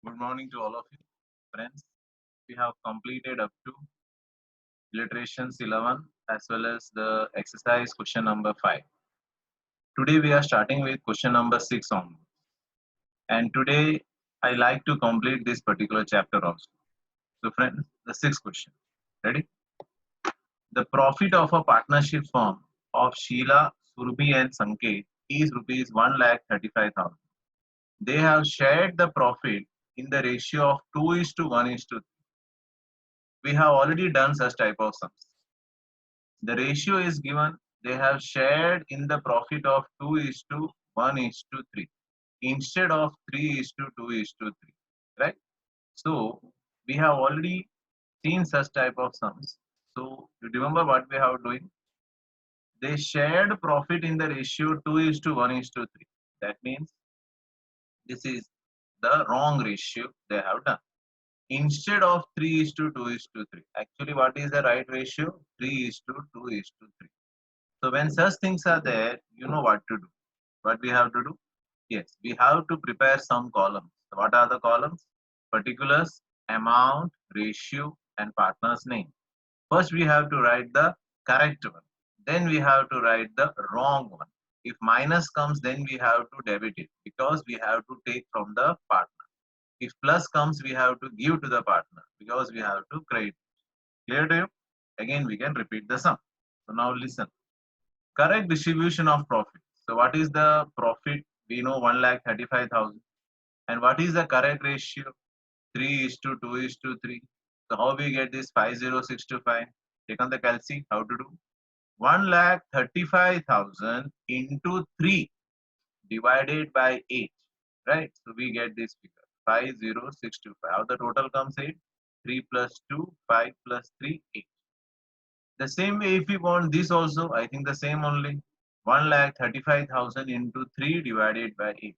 Good morning to all of you, friends. We have completed up to illustrations 11 as well as the exercise question number 5. Today we are starting with question number 6 on. And today I like to complete this particular chapter also. So friends, the sixth question. Ready? The profit of a partnership firm of Sheila, Surbi and Sanket is rupees 1,35,000. They have shared the profit in the ratio of 2 is to 1 is to 3. We have already done such type of sums. The ratio is given. They have shared in the profit of 2 is to 1 is to 3 instead of 3 is to 2 is to 3. Right? So we have already seen such type of sums. So you remember what we have doing? They shared profit in the ratio 2 is to 1 is to 3. That means this is the wrong ratio they have done. Instead of 3 is to 2 is to 3. Actually, what is the right ratio? 3 is to 2 is to 3. So when such things are there, you know what to do. What we have to do? Yes, we have to prepare some columns. So what are the columns? Particulars, amount, ratio, and partner's name. First, we have to write the correct one. Then we have to write the wrong one. If minus comes, then we have to debit it because we have to take from the partner. If plus comes, we have to give to the partner because we have to credit. Clear to you? Again, we can repeat the sum. So now listen. Correct distribution of profit. So what is the profit? We know 1,35,000. And what is the correct ratio? 3 is to 2 is to 3. So how we get this 50625? Take on the calci. How to do? 1,35,000 into 3 divided by 8. Right? So we get this figure 50625. How the total comes 8? 3 plus 2, 5 plus 3, 8. The same way, if we want this also, I think the same only. 1,35,000 into 3 divided by 8.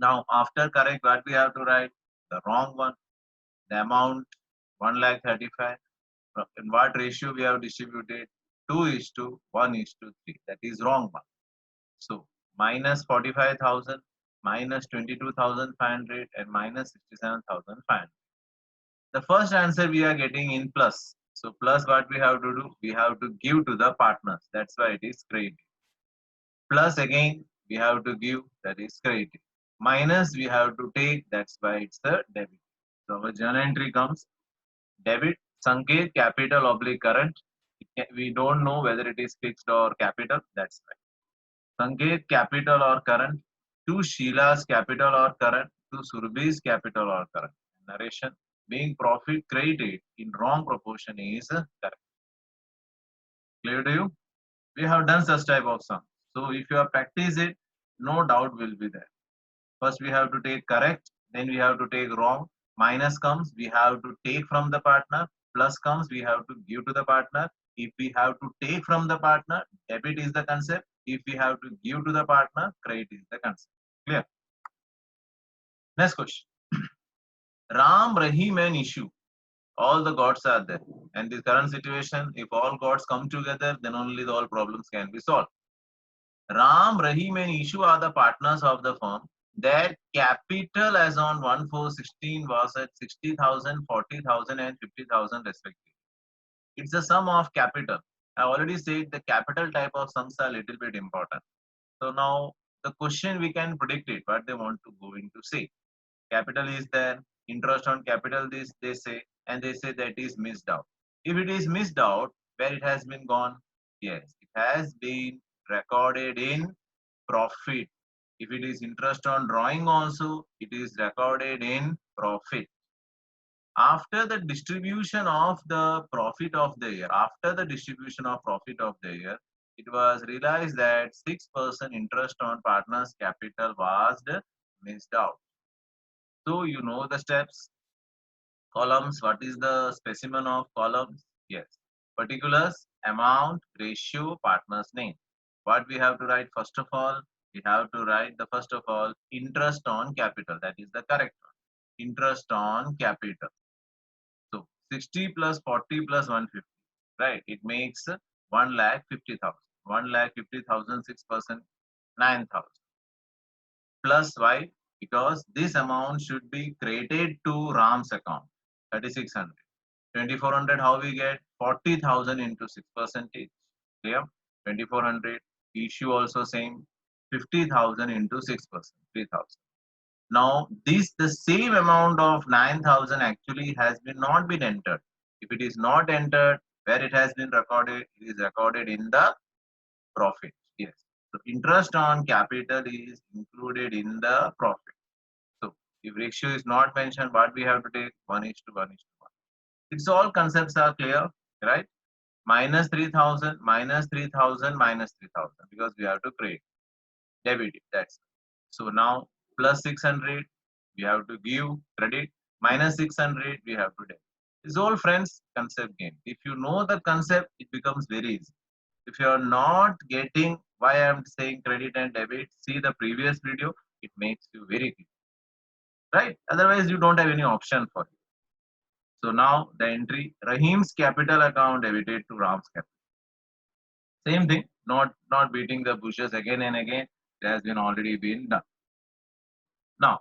Now, after correct, what we have to write? The wrong one. The amount 1,35,000. In what ratio we have distributed? 2 is to 1 is to 3. That is wrong one. So, minus 45,000, minus 22,500, and minus 67,500. The first answer we are getting in plus. So plus what we have to do? We have to give to the partners. That's why it is credit. Plus again we have to give, that is credit. Minus we have to take, that's why it's the debit. So our journal entry comes debit Sanket capital oblique current. We don't know whether it is fixed or capital. That's right. Sanket capital or current to Sheila's capital or current to Surbi's capital or current. Narration being profit credited in wrong proportion is correct. Clear to you? We have done such type of sum. So if you have practiced it, no doubt will be there. First we have to take correct, then we have to take wrong. Minus comes, we have to take from the partner. Plus comes, we have to give to the partner. If we have to take from the partner, debit is the concept. If we have to give to the partner, credit is the concept. Clear? Next question. Ram, Rahim and Ishu, all the gods are there. And the current situation, if all gods come together, then only the all problems can be solved. Ram, Rahim and Ishu are the partners of the firm. Their capital as on 1/4/16 was at 60,000, 40,000 and 50,000 respectively. It's the sum of capital. I already said the capital type of sums are a little bit important. So now the question we can predict it, what they want to go into say. Capital is there, interest on capital this they say, and they say that is missed out. If it is missed out, where it has been gone? Yes, it has been recorded in profit. If it is interest on drawing also, it is recorded in profit. After the distribution of the profit of the year, after the distribution of profit of the year, it was realized that 6% interest on partners capital was missed out. So you know the steps. Columns, what is the specimen of columns? Yes. Particulars, amount, ratio, partner's name. What we have to write first of all? We have to write the first of all interest on capital. That is the correct one. Interest on capital. So 60 plus 40 plus 150. Right. It makes 1,50,000. 1,50,000, 6%, 9,000. Plus y, because this amount should be credited to Ram's account, 3600. 2400, how we get? 40,000 into 6%. Clear? 2400. Issue also same. 50,000 into 6%. 3,000. Now, the same amount of 9,000 actually has been not been entered. If it is not entered, where it has been recorded, it is recorded in the profit. Yes. So interest on capital is included in the profit. So if ratio is not mentioned, what we have to take? 1:1:1. It's all concepts are clear, right? Minus 3,000, minus 3,000, minus 3,000, because we have to create debit it. That's so now plus 600 we have to give credit, minus 600 we have to debit. It's all, friends, concept game. If you know the concept, it becomes very easy. If you are not getting why I am saying credit and debit, see the previous video. It makes you very clear, right? Otherwise, you don't have any option for it. So now the entry Rahim's capital account debited to Ram's capital. Same thing, not beating the bushes again and again. It has been already been done. Now,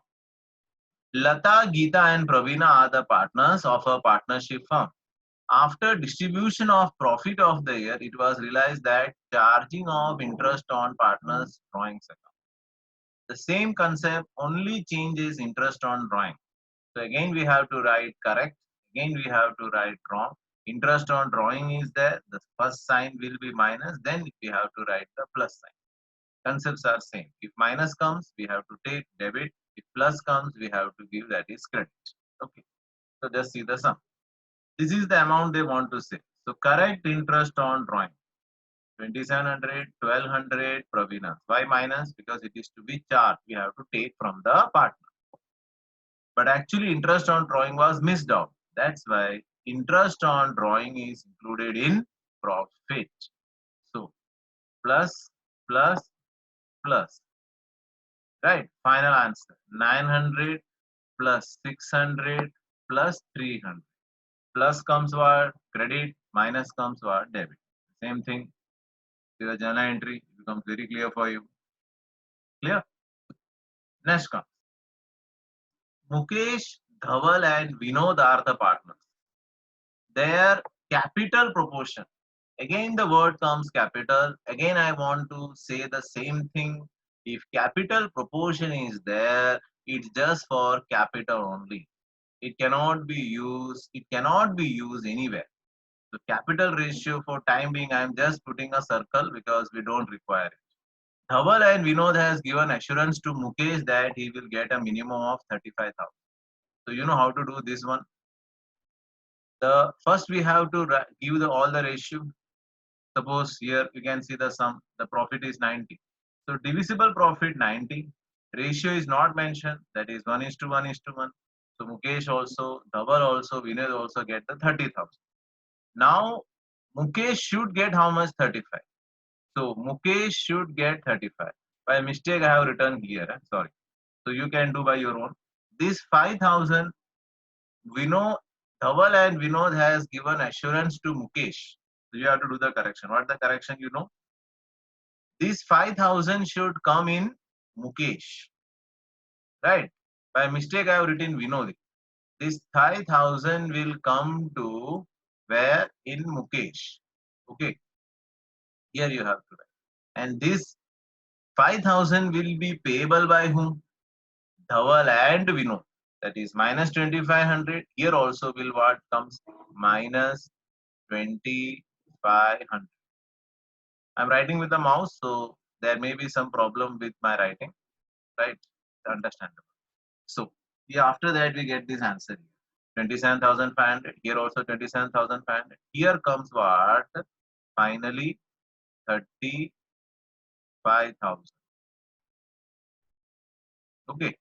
Lata, Geeta, and Pravina are the partners of a partnership firm. After distribution of profit of the year, it was realized that charging of interest on partners' drawings account. The same concept, only changes interest on drawing. So again we have to write correct. Again we have to write wrong. Interest on drawing is there. The first sign will be minus. Then we have to write the plus sign. Concepts are same. If minus comes, we have to take debit. If plus comes, we have to give, that is credit. Okay. So just see the sum. This is the amount they want to say. So correct interest on drawing. 2,700, 1,200 Pravina. Why minus? Because it is to be charged. We have to take from the partner. But actually interest on drawing was missed out. That's why interest on drawing is included in profit. So plus, plus, plus. Right? Final answer. 900 plus 600 plus 300. Plus comes what? Credit. Minus comes what? Debit. Same thing. See the journal entry. It becomes very clear for you. Clear? Next comes Mukesh, Dhaval, and Vinod are the partners. Their capital proportion. Again, the word comes capital. Again, I want to say the same thing. If capital proportion is there, it's just for capital only. It cannot be used. It cannot be used anywhere. So capital ratio, for time being, I am just putting a circle because we don't require it. Dhaval and Vinod has given assurance to Mukesh that he will get a minimum of 35,000. So you know how to do this one. The first we have to give all the ratio. Suppose here you can see the sum. The profit is 90. So divisible profit 90. Ratio is not mentioned. That is 1:1:1. So Mukesh also, Dhaval also, Vinod also get the 30,000. Now Mukesh should get how much? 35. So Mukesh should get 35. By mistake I have written here. Sorry. So you can do by your own. This 5,000, Dhaval and Vinod has given assurance to Mukesh. So you have to do the correction. What the correction you know? This 5,000 should come in Mukesh. Right? By mistake I have written Vinod. This 5,000 will come to where? In Mukesh. Okay. Here you have to write. And this 5,000 will be payable by whom? Dhaval and Vinod. That is minus 2,500. Here also will what comes? Minus 2,500. I'm writing with the mouse, so there may be some problem with my writing. Right? Understandable. So yeah, after that we get this answer here. 27,500. Here also 27,500. Here comes what? Finally 35,000. Okay.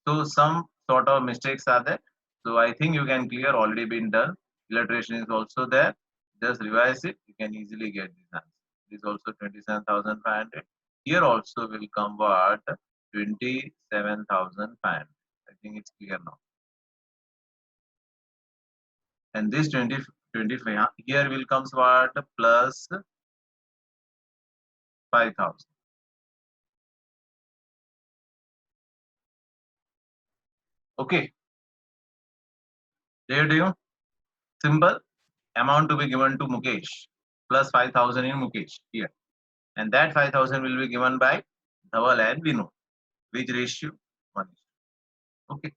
So some sort of mistakes are there. So I think you can clear, already been done. Illustration is also there. Just revise it. You can easily get this answer. This is also 27,500. Here also will come what? 27,500. I think it's clear now. And this 25 here will comes what? Plus 5,000. Okay, clear to you? Simple. Amount to be given to Mukesh plus 5,000 in Mukesh here, and that 5,000 will be given by Dhawal and Vinu. Which ratio? 1. Okay.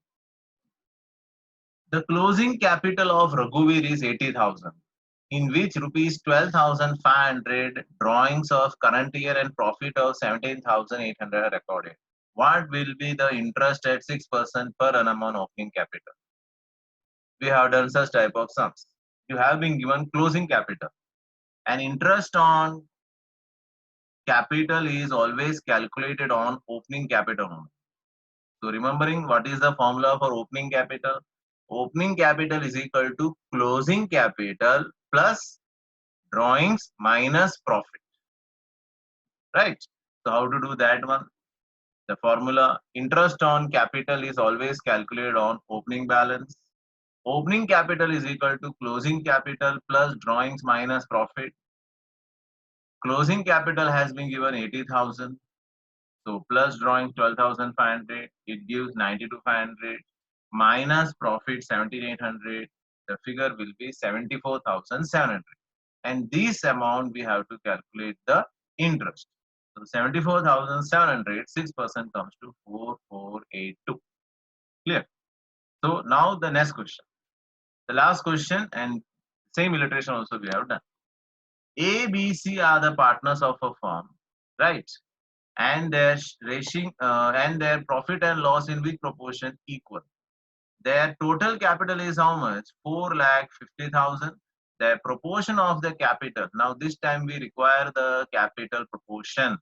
The closing capital of Raghuveer is 80,000, in which rupees 12,500 drawings of current year and profit of 17,800 are recorded. What will be the interest at 6% per annum on opening capital? We have done such type of sums. You have been given closing capital, and interest on capital is always calculated on opening capital only. So remembering what is the formula for opening capital? Opening capital is equal to closing capital plus drawings minus profit, right? So how to do that one? The formula, interest on capital is always calculated on opening balance. Opening capital is equal to closing capital plus drawings minus profit. Closing capital has been given 80,000. So plus drawings 12,500, it gives 92,500 minus profit 17,800. The figure will be 74,700. And this amount we have to calculate the interest. So 74,700, 6% comes to 4,482. Clear? So now the next question. The last question, and same illustration also we have done. A, B, C are the partners of a firm, right? And their and their profit and loss in which proportion equal. Their total capital is how much? 4,50,000. Their proportion of the capital. Now this time we require the capital proportion,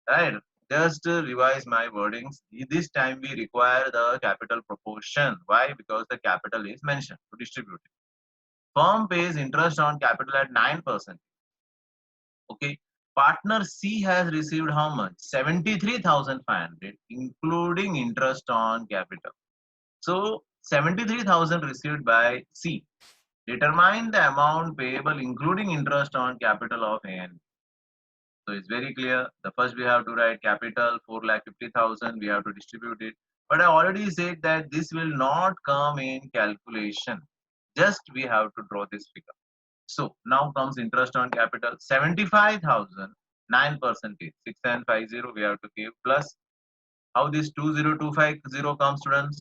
right? Just to revise my wordings. This time we require the capital proportion. Why? Because the capital is mentioned to distribute it. Firm pays interest on capital at 9%. Okay. Partner C has received how much? 73,500, including interest on capital. So 73,000 received by C. Determine the amount payable including interest on capital of A and B. So it's very clear. The first we have to write capital 4,50,000. We have to distribute it. But I already said that this will not come in calculation. Just we have to draw this figure. So now comes interest on capital 75,000, 9%, 6750 we have to give plus how this 20250 comes, students?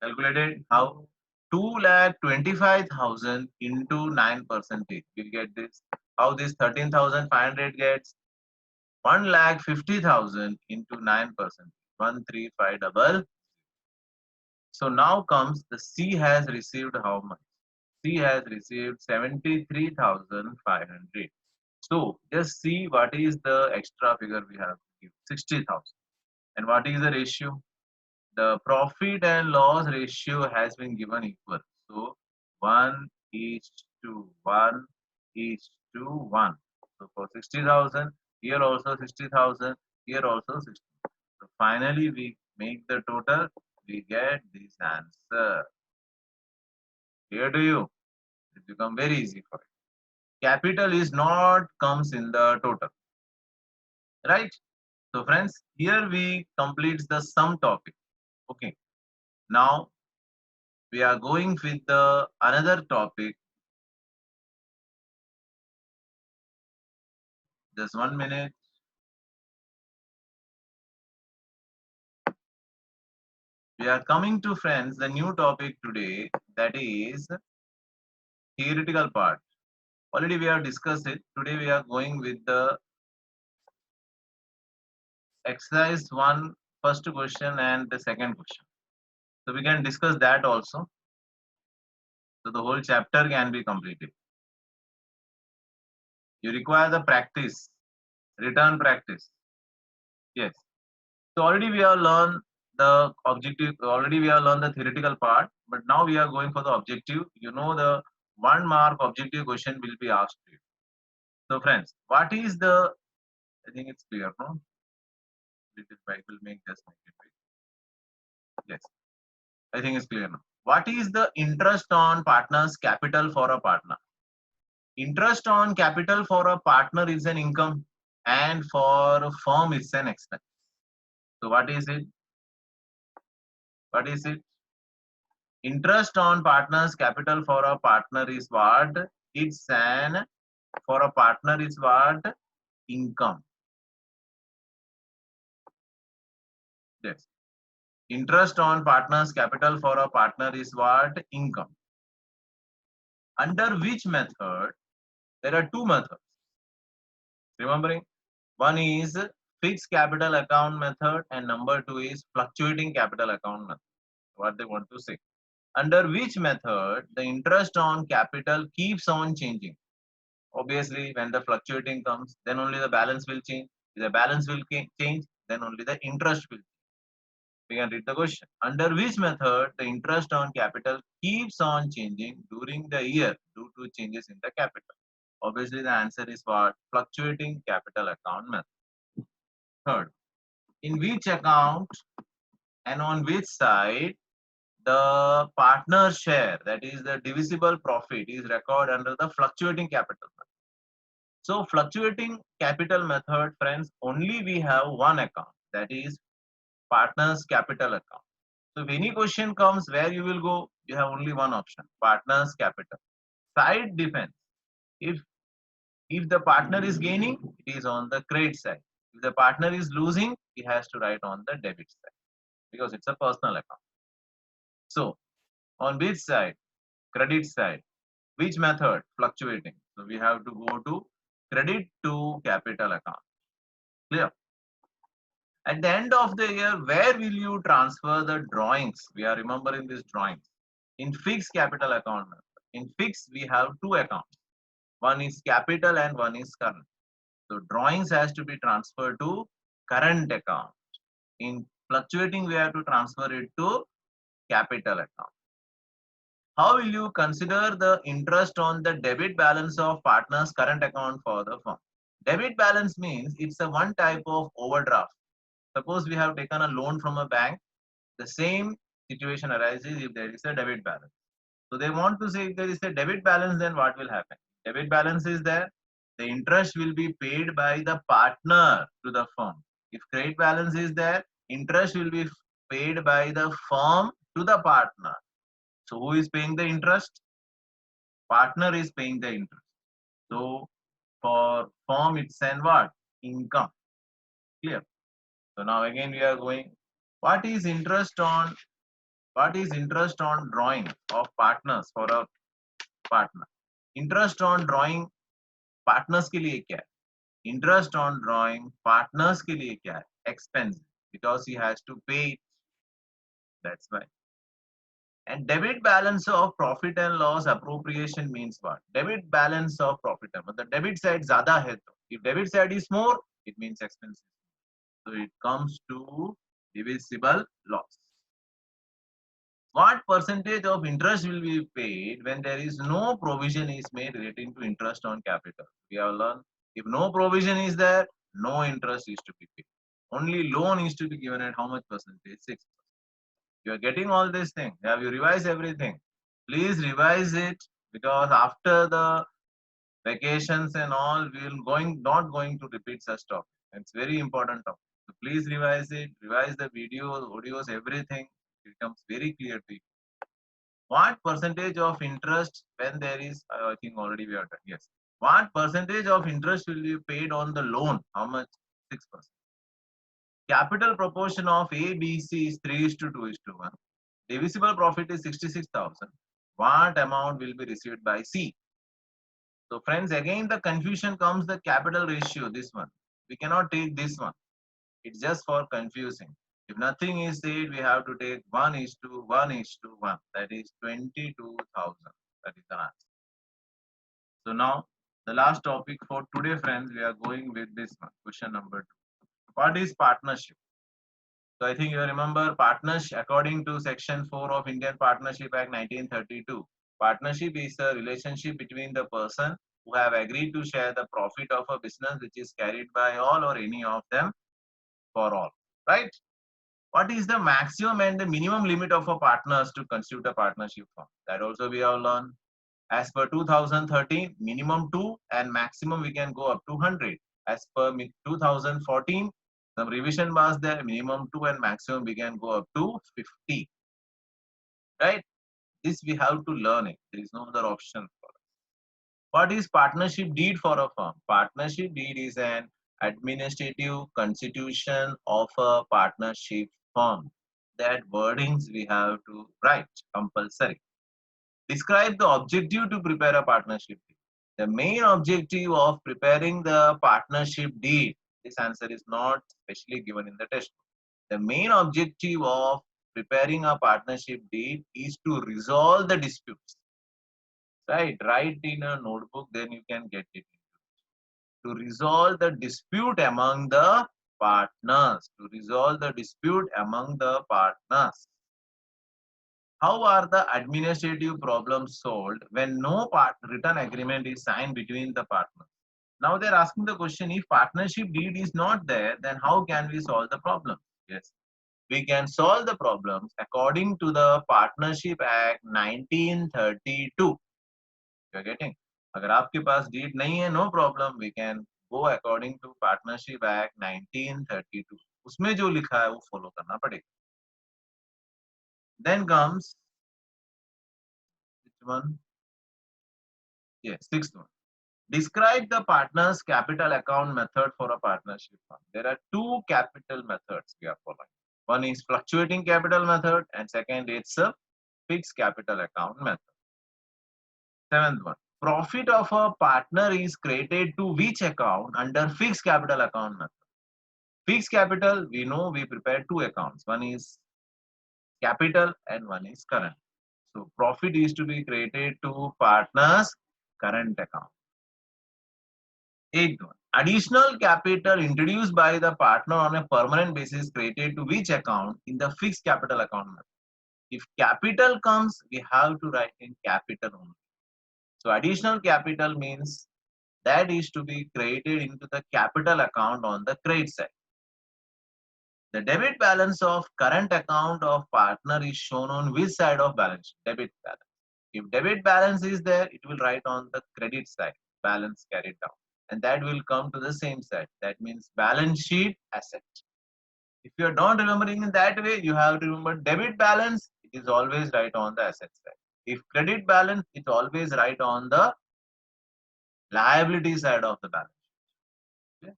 Calculated how? 2,25,000 into 9%. We'll get this. How this 13,500 gets? 1,50,000 into 9%. 13500. So now comes the C has received how much? C has received 73,500. So just see what is the extra figure we have to give, 60,000. And what is the ratio? The profit and loss ratio has been given equal. So 1 is to 1 is to 1. So for 60,000, here also 60,000, here also 60. So finally we make the total, we get this answer. Here to you, it become very easy for you. Capital is not comes in the total, right? So friends, here we complete the sum topic. Okay. Now we are going with the another topic. Just 1 minute. We are coming to, friends, the new topic today, that is theoretical part. Already we have discussed it. Today we are going with the exercise 1 first question and the second question. So we can discuss that also. So the whole chapter can be completed. You require the practice, return practice. Yes. So already we have learned the objective, already we have learned the theoretical part, but now we are going for the objective. You know, the 1 mark objective question will be asked to you. So friends, what is the, I think it's clear, no? Little bit will make just make it big. Yes, I think it's clear now. What is the interest on partner's capital for a partner? Interest on capital for a partner is an income, and for a firm it's an expense. So what is it? What is it? Interest on partner's capital for a partner is what? It's an, for a partner is what? Income. Yes. Interest on partner's capital for a partner is what? Income. Under which method? There are two methods. Remembering? One is fixed capital account method and number two is fluctuating capital account method. What they want to say. Under which method the interest on capital keeps on changing. Obviously, when the fluctuating comes, then only the balance will change. If the balance will change, then only the interest will change. We can read the question. Under which method the interest on capital keeps on changing during the year due to changes in the capital? Obviously, the answer is what? Fluctuating capital account method. Third, in which account and on which side the partner share, that is the divisible profit, is recorded under the fluctuating capital method. So fluctuating capital method, friends, only we have one account, that is partners capital account. So if any question comes, where you will go, you have only one option, partners capital. Side depends. If the partner is gaining, it is on the credit side. If the partner is losing, he has to write on the debit side because it's a personal account. So on which side? Credit side. Which method? Fluctuating. So we have to go to credit to capital account. Clear? At the end of the year, where will you transfer the drawings? We are remembering these drawings. In fixed capital account. In fixed, we have two accounts. One is capital and one is current. So drawings has to be transferred to current account. In fluctuating, we have to transfer it to capital account. How will you consider the interest on the debit balance of partner's current account for the firm? Debit balance means it's a one type of overdraft. Suppose we have taken a loan from a bank, the same situation arises if there is a debit balance. So they want to say if there is a debit balance, then what will happen? Debit balance is there, the interest will be paid by the partner to the firm. If credit balance is there, interest will be paid by the firm to the partner. So who is paying the interest? Partner is paying the interest. So for firm it's an what? Income. Clear? So now again we are going. What is interest on drawing of partners for a partner? Interest on drawing partners के लिए क्या है? Interest on drawing partners के लिए क्या है? Expense, because he has to pay it. That's why. And debit balance of profit and loss appropriation means what? Debit balance of profit and loss. The debit side ज़्यादा है तो. If debit side is more, it means expenses. So it comes to divisible loss. What percentage of interest will be paid when there is no provision is made relating to interest on capital? We have learned if no provision is there, no interest is to be paid. Only loan is to be given at how much percentage? 6%. You are getting all these things. Have you revised everything? Please revise it because after the vacations and all, we will not going to repeat such topic. It's very important topic. So please revise it, revise the videos, audios, everything. It becomes very clear to you. What percentage of interest when there is, I think already we are done. Yes. What percentage of interest will be paid on the loan? How much? 6%. Capital proportion of A, B, C is 3:2:1. Divisible profit is 66,000. What amount will be received by C? So friends, again the confusion comes the capital ratio, this one. We cannot take this one. It's just for confusing. If nothing is said, we have to take 1:1:1. That is 22,000. That is the answer. So now the last topic for today, friends, we are going with this one. Question number 2. What is partnership? So I think you remember partnership according to section 4 of Indian Partnership Act 1932. Partnership is a relationship between the person who have agreed to share the profit of a business which is carried by all or any of them for all. Right? What is the maximum and the minimum limit of a partners to constitute a partnership firm? That also we have learned. As per 2013, minimum 2 and maximum we can go up to 100. As per 2014, some revision was there, minimum 2 and maximum we can go up to 50. right? This we have to learn it. There is no other option for us. What is partnership deed for a firm? Partnership deed is an administrative constitution of a partnership firm. That wordings we have to write compulsory. Describe the objective to prepare a partnership deed. The main objective of preparing the partnership deed, this answer is not specially given in the textbook. The main objective of preparing a partnership deed is to resolve the disputes. Right? Write in a notebook, then you can get it. To resolve the dispute among the partners. To resolve the dispute among the partners. How are the administrative problems solved when no written agreement is signed between the partners? Now they're asking the question, if partnership deed is not there, then how can we solve the problem? Yes, we can solve the problems according to the Partnership Act 1932. You're getting? अगर आपके पास deed नहीं है, no problem, we can go according to Partnership Act 1932. उसमें जो लिखा है वो follow करना पड़ेगा. Then comes which one? Yes, sixth one. Describe the partner's capital account method for a partnership fund. There are two capital methods we are following. One is fluctuating capital method and second it's a fixed capital account method. Seventh one. Profit of a partner is credited to which account under fixed capital account method? Fixed capital, we know we prepare two accounts. One is capital and one is current. So profit is to be credited to partner's current account. Eighth one. Additional capital introduced by the partner on a permanent basis created to which account in the fixed capital account method. If capital comes, we have to write in capital only. So additional capital means that is to be credited into the capital account on the credit side. The debit balance of current account of partner is shown on which side of balance sheet? Debit balance. If debit balance is there, it will write on the credit side, balance carried down. And that will come to the same side. That means balance sheet asset. If you are not remembering in that way, you have to remember debit balance, it is always right on the asset side. If credit balance, it's always right on the liability side of the balance sheet. Okay?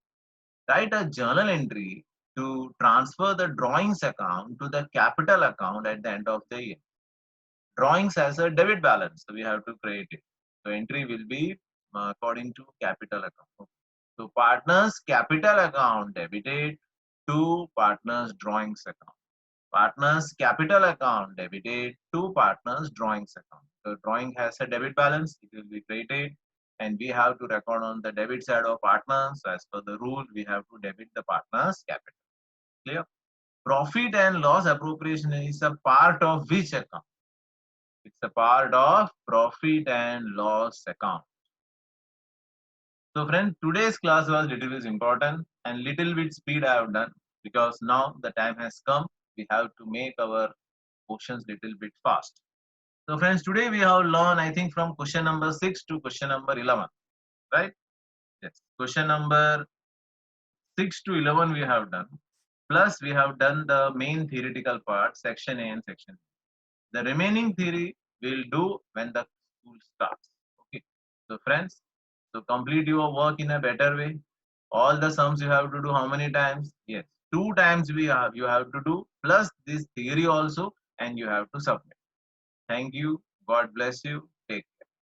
Write a journal entry to transfer the drawings account to the capital account at the end of the year. Drawings has a debit balance, so we have to create it. So entry will be according to capital account. Okay. So partners capital account debited to partners drawings account. Partners capital account debited to partners drawings account. So drawing has a debit balance, it will be created and we have to record on the debit side of partners. So as per the rule, we have to debit the partners capital. Clear? Profit and loss appropriation is a part of which account? It's a part of profit and loss account. So friends, today's class was little bit important and little bit speed I have done because now the time has come. We have to make our questions little bit fast. So friends, today we have learned I think from question number 6 to question number 11, right? Yes. Question number 6 to 11 we have done. Plus we have done the main theoretical part, section A and section B. The remaining theory we'll do when the school starts. Okay. So friends, so complete your work in a better way. All the sums you have to do how many times? Yes, 2 times you have to do plus this theory also and you have to submit. Thank you. God bless you.